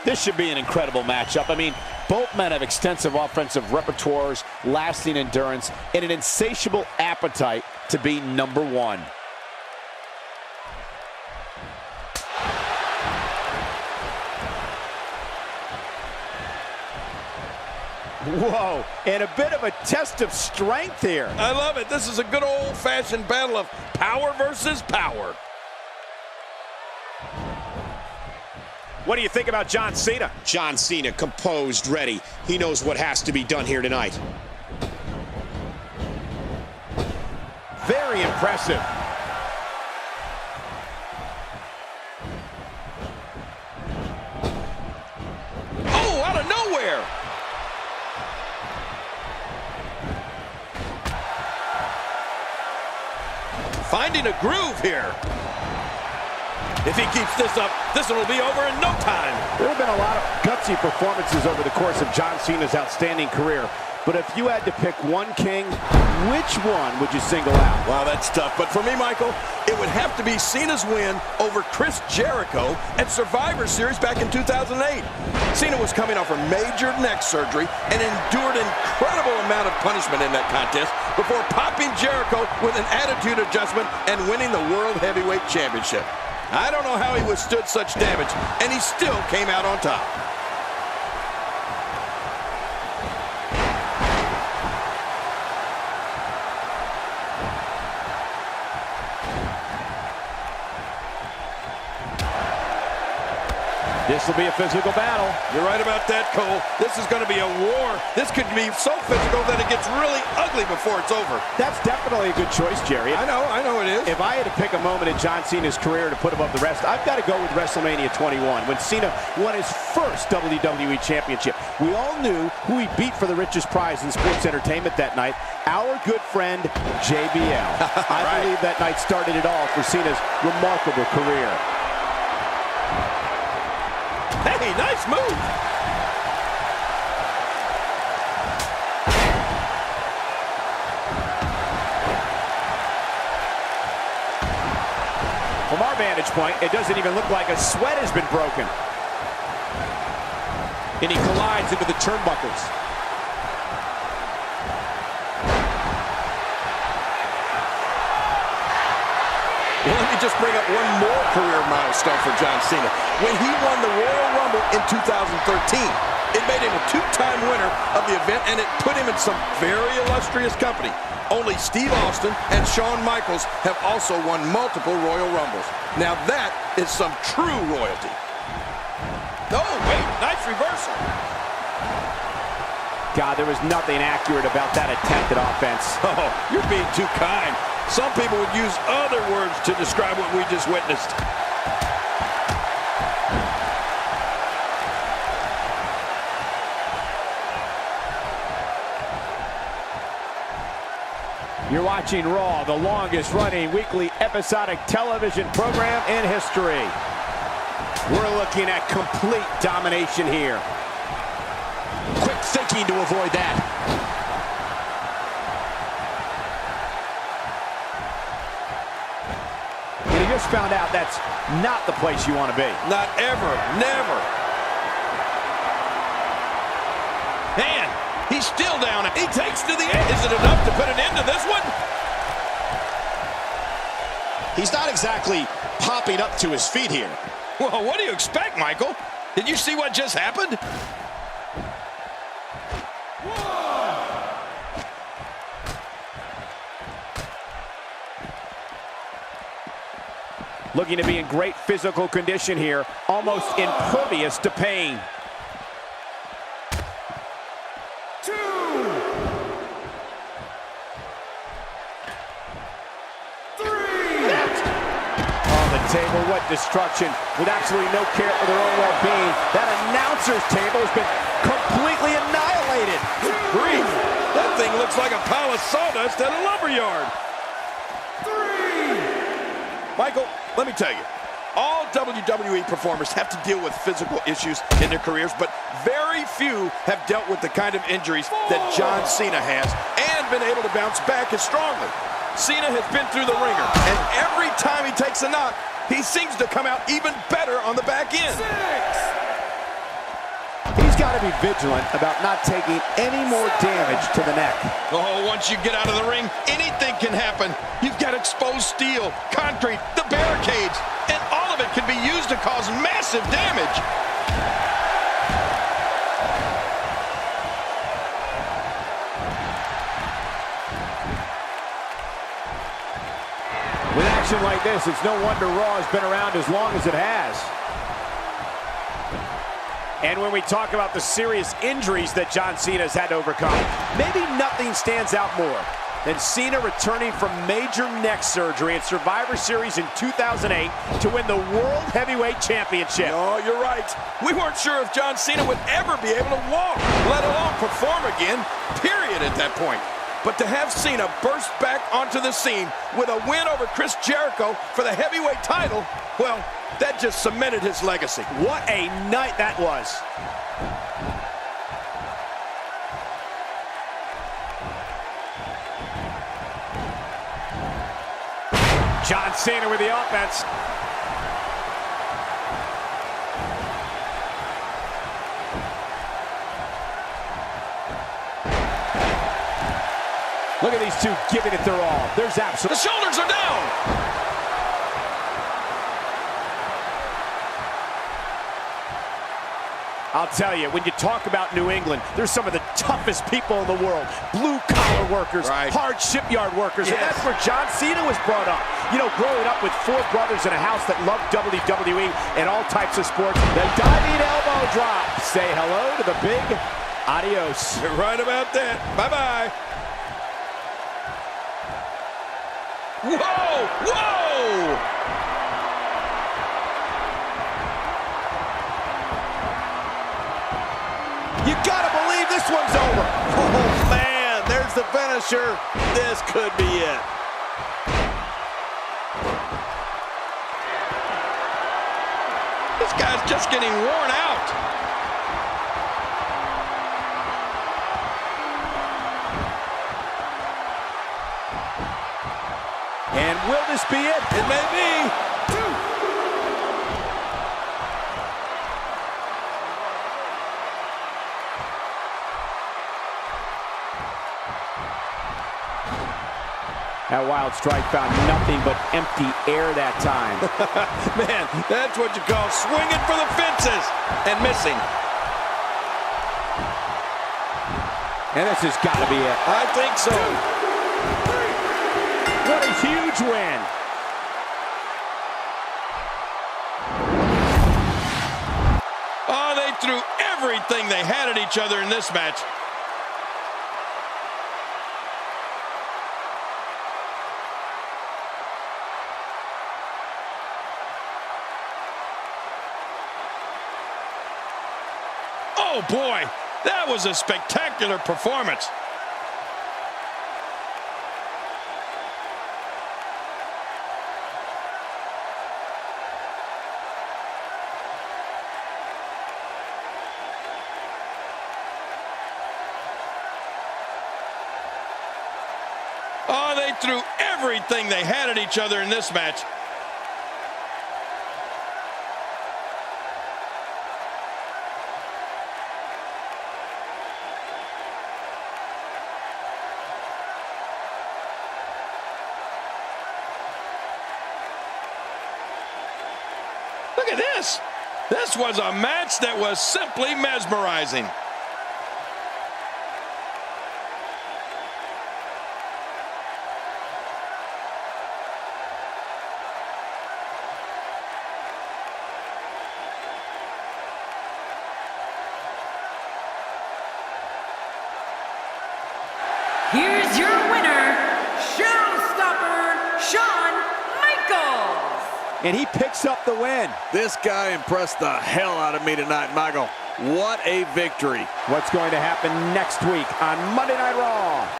This should be an incredible matchup. I mean, both men have extensive offensive repertoires, lasting endurance, and an insatiable appetite to be number one. Whoa, and a bit of a test of strength here. I love it. This is a good old-fashioned battle of power versus power. What do you think about John Cena? John Cena, composed, ready. He knows what has to be done here tonight. Very impressive. Oh, out of nowhere! Finding a groove here. If he keeps this up, this one will be over in no time. There have been a lot of gutsy performances over the course of John Cena's outstanding career. But if you had to pick one king, which one would you single out? Wow, that's tough. But for me, Michael, it would have to be Cena's win over Chris Jericho at Survivor Series back in 2008. Cena was coming off a major neck surgery and endured an incredible amount of punishment in that contest before popping Jericho with an attitude adjustment and winning the World Heavyweight Championship. I don't know how he withstood such damage, and he still came out on top. This will be a physical battle. You're right about that, Cole. This is going to be a war. This could be so physical that it gets really ugly before it's over. That's definitely a good choice, Jerry. I know it is. If I had to pick a moment in John Cena's career to put above the rest, I've got to go with WrestleMania 21, when Cena won his first WWE Championship. We all knew who he beat for the richest prize in sports entertainment that night, our good friend, JBL. I believe that night started it all for Cena's remarkable career. Hey, nice move. From our vantage point, it doesn't even look like a sweat has been broken. And he collides into the turnbuckles. Well, let me just bring up one more career milestone for John Cena. When he won the Royal Rumble in 2013, it made him a two-time winner of the event, and it put him in some very illustrious company. Only Steve Austin and Shawn Michaels have also won multiple Royal Rumbles. Now that is some true royalty. Oh, wait, nice reversal. God, there was nothing accurate about that attempted offense. Oh, you're being too kind. Some people would use other words to describe what we just witnessed. You're watching Raw, the longest-running weekly episodic television program in history. We're looking at complete domination here. Quick thinking to avoid that. You just found out that's not the place you want to be. Not ever, never. Man, he's still down. He takes to the end. Is it enough to put an end to this one? He's not exactly popping up to his feet here. Well, what do you expect, Michael? Did you see what just happened? Looking to be in great physical condition here, almost impervious to pain. 2. On the table, what destruction, with absolutely no care for their own well-being. That announcer's table has been completely annihilated. Good grief. That thing looks like a pile of sawdust at a lumberyard. 3. Michael, let me tell you, all WWE performers have to deal with physical issues in their careers, but very few have dealt with the kind of injuries that John Cena has and been able to bounce back as strongly. Cena has been through the ringer, and every time he takes a knock, he seems to come out even better on the back end. 6. got to be vigilant about not taking any more damage to the neck. Oh, once you get out of the ring, anything can happen. You've got exposed steel, concrete, the barricades, and all of it can be used to cause massive damage. With action like this, it's no wonder Raw has been around as long as it has. And when we talk about the serious injuries that John Cena has had to overcome, maybe nothing stands out more than Cena returning from major neck surgery at Survivor Series in 2008 to win the World Heavyweight Championship. No, you're right. We weren't sure if John Cena would ever be able to walk, let alone perform again, period, at that point. But to have Cena burst back onto the scene with a win over Chris Jericho for the heavyweight title, well, that just cemented his legacy. What a night that was. John Cena with the offense. Look at these two giving it their all. There's absolutely... The shoulders are down. I'll tell you, when you talk about New England, there's some of the toughest people in the world. Blue-collar workers, right. Hard shipyard workers, Yes. and that's where John Cena was brought up. You know, growing up with four brothers in a house that loved WWE and all types of sports, the diving elbow drop. Say hello to the big adios. You're right about that. Bye-bye. Whoa! Whoa! You gotta believe this one's over. Oh, man, there's the finisher. This could be it. This guy's just getting worn out. And will this be it? It may be. That wild strike found nothing but empty air that time. Man, that's what you call swinging for the fences and missing. And this has got to be it. I think so. What a huge win. Oh, they threw everything they had at each other in this match. Oh boy, that was a spectacular performance. Oh, they threw everything they had at each other in this match. Look at this. This was a match that was simply mesmerizing. Here's your winner, Showstopper, Shawn Michaels. And he picks up the win. This guy impressed the hell out of me tonight, Michael. What a victory. What's going to happen next week on Monday Night Raw?